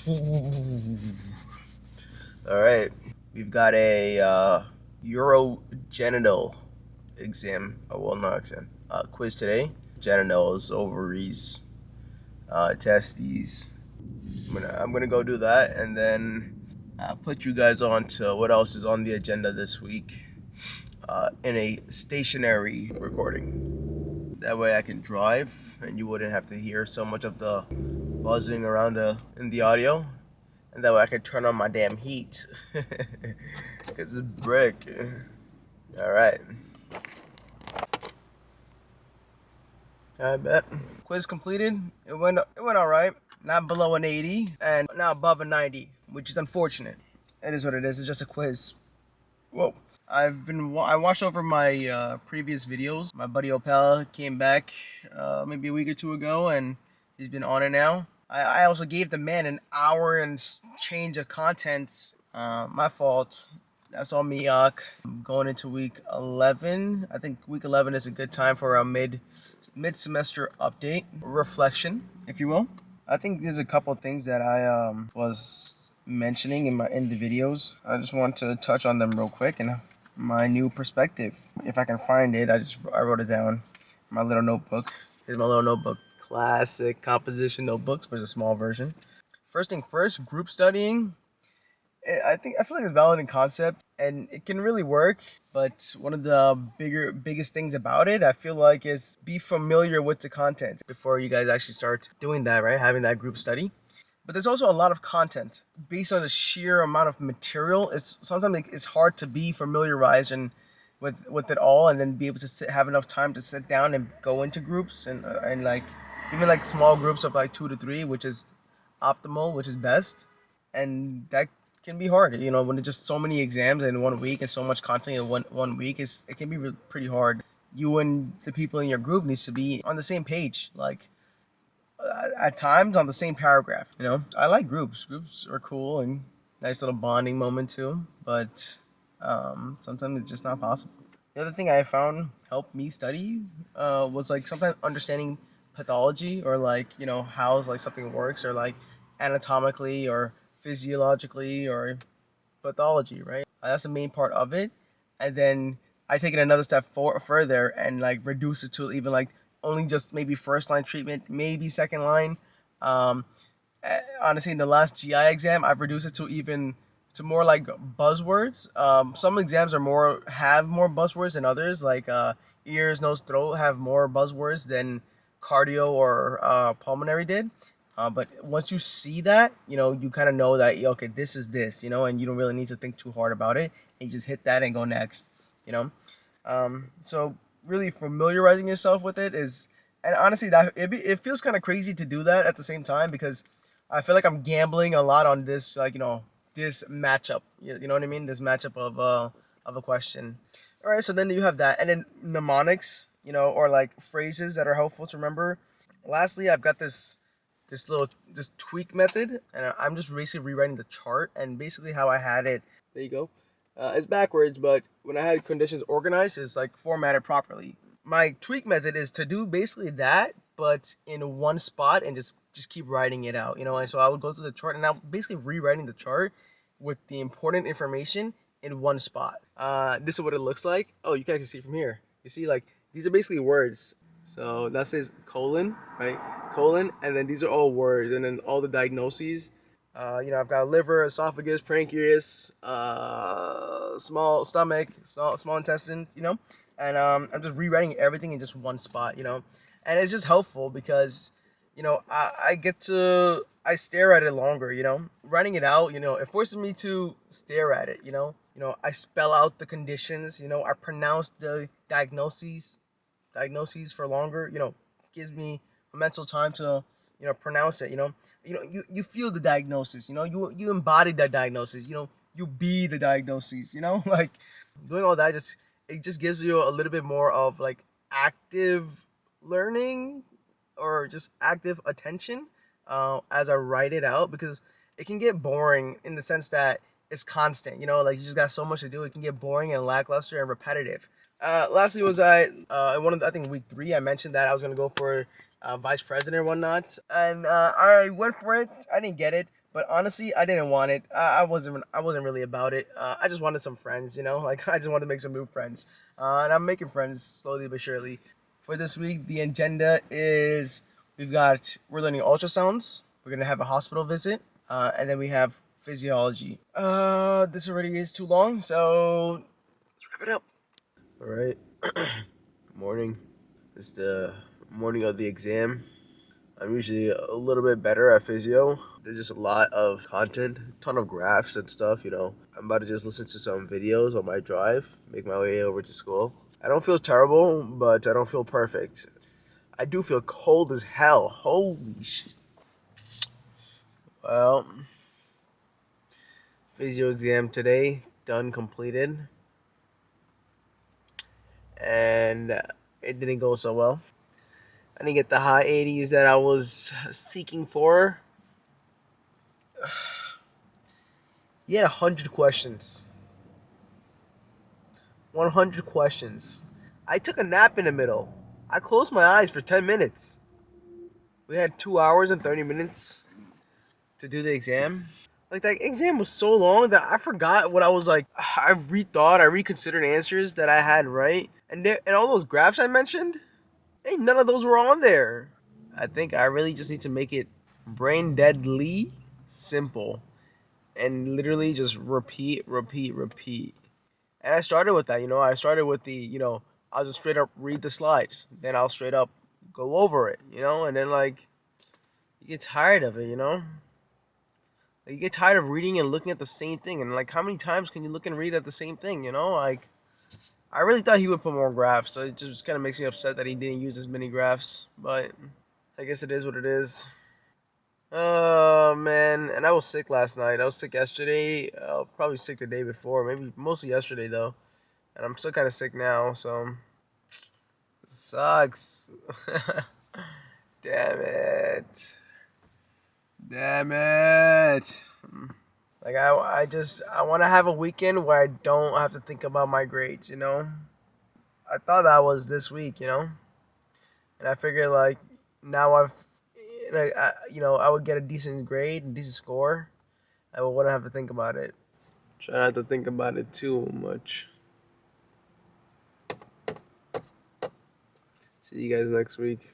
All right, we've got a urogenital exam. Well, not exam. Quiz today. Genitals, ovaries, testes. I'm gonna go do that, and then put you guys on to what else is on the agenda this week in a stationary recording. That way I can drive, and you wouldn't have to hear so much of the buzzing around in the audio. And that way I can turn on my damn heat. Because it's brick. Alright. I bet. Quiz completed. It went alright. Not below an 80 and not above a 90, which is unfortunate. It is what it is. It's just a quiz. Whoa. I watched over my previous videos. My buddy Opel came back maybe a week or two ago, and he's been on it now. I also gave the man an hour and change of contents. My fault. That's on me, Yak. Going into week 11. I think week 11 is a good time for a mid-semester update, reflection, if you will. I think there's a couple of things that I was mentioning in the videos. I just want to touch on them real quick and my new perspective. If I can find it, I wrote it down in my little notebook. Here's my little notebook. Classic composition notebooks, but it's a small version. First thing first, group studying. I feel like it's valid in concept and it can really work, but one of the biggest things about it, I feel like, is be familiar with the content before you guys actually start doing that, right? Having that group study. But there's also a lot of content based on the sheer amount of material. Sometimes it's hard to be familiarized and with it all, and then be able to have enough time to sit down and go into groups and like even like small groups of like 2 to 3, which is optimal, which is best, and that can be hard. When there's just so many exams in 1 week and so much content in one week, it can be pretty hard. You and the people in your group needs to be on the same page, like at times on the same paragraph. I like groups. Groups are cool and nice little bonding moment too, but sometimes it's just not possible. The other thing I found helped me study was like sometimes understanding pathology, or like how like something works, or like anatomically or physiologically or pathology, right? That's the main part of it. And then I take it another step further and like reduce it to even like only just maybe first line treatment, maybe second line. Um, Honestly, in the last GI exam, I've reduced it to more like buzzwords. Some exams have more buzzwords than others, like ears, nose, throat have more buzzwords than cardio or pulmonary did. But once you see that, you kind of know that, okay, this is this, and you don't really need to think too hard about it. And you just hit that and go next, you know. So really familiarizing yourself with it and honestly, it feels kind of crazy to do that at the same time, because I feel like I'm gambling a lot on this, like this matchup. You know what I mean? This matchup of a question. All right, so then you have that, and then mnemonics, or like phrases that are helpful to remember. Lastly, I've got this tweak method, and I'm just basically rewriting the chart, and basically how I had it. There you go. It's backwards, but when I had conditions organized, it's like formatted properly. My tweak method is to do basically that, but in one spot, and just keep writing it out, And so I would go through the chart, and I'm basically rewriting the chart with the important information in one spot. This is what it looks like. Oh, you can actually see from here. You see, like, these are basically words. So that says colon, right? Colon, and then these are all words, and then all the diagnoses. I've got liver, esophagus, pancreas, small stomach, small intestine, and I'm just rewriting everything in just one spot, and it's just helpful because, I stare at it longer, writing it out, it forces me to stare at it, I spell out the conditions, I pronounce the diagnoses for longer, gives me a mental time to, pronounce it, you feel the diagnosis, you embody that diagnosis, you be the diagnoses, like doing all that it just gives you a little bit more of like active learning, or just active attention as I write it out, because it can get boring in the sense that it's constant, like you just got so much to do. It can get boring and lackluster and repetitive. Lastly, was I think week 3, I mentioned that I was gonna go for vice president or whatnot, and I went for it. I didn't get it, But honestly, I didn't want it. I wasn't really about it. I just wanted some friends, like I just wanted to make some new friends. And I'm making friends slowly but surely. For this week, the agenda is we're learning ultrasounds. We're gonna have a hospital visit, and then we have physiology. This already is too long, so let's wrap it up. All right. Morning. It's the morning of the exam. I'm usually a little bit better at physio. There's just a lot of content, a ton of graphs and stuff. I'm about to just listen to some videos on my drive, make my way over to school. I don't feel terrible, but I don't feel perfect. I do feel cold as hell. Holy shit. Well, physio exam today, done, completed. And it didn't go so well. I didn't get the high 80s that I was seeking for. You had 100 questions. 100 questions. I took a nap in the middle. I closed my eyes for 10 minutes. We had 2 hours and 30 minutes to do the exam. Like, that exam was so long that I forgot what I was like. I rethought, I reconsidered answers that I had right. And all those graphs I mentioned, ain't none of those were on there. I think I really just need to make it brain deadly simple and literally just repeat, repeat, repeat. And I started with that, I started with I'll just straight up read the slides. Then I'll straight up go over it. And then, like, you get tired of it. Like, you get tired of reading and looking at the same thing. And, like, how many times can you look and read at the same thing? Like, I really thought he would put more graphs. So it just kind of makes me upset that he didn't use as many graphs. But I guess it is what it is. Oh, man. And I was sick last night. I was sick yesterday. Probably sick the day before. Maybe mostly yesterday, though. And I'm still kind of sick now, so it sucks. Damn it. Damn it. Like, I want to have a weekend where I don't have to think about my grades. I thought that was this week. And I figured, like, now I would get a decent grade, a decent score. I wouldn't have to think about it. Try not to think about it too much. See you guys next week.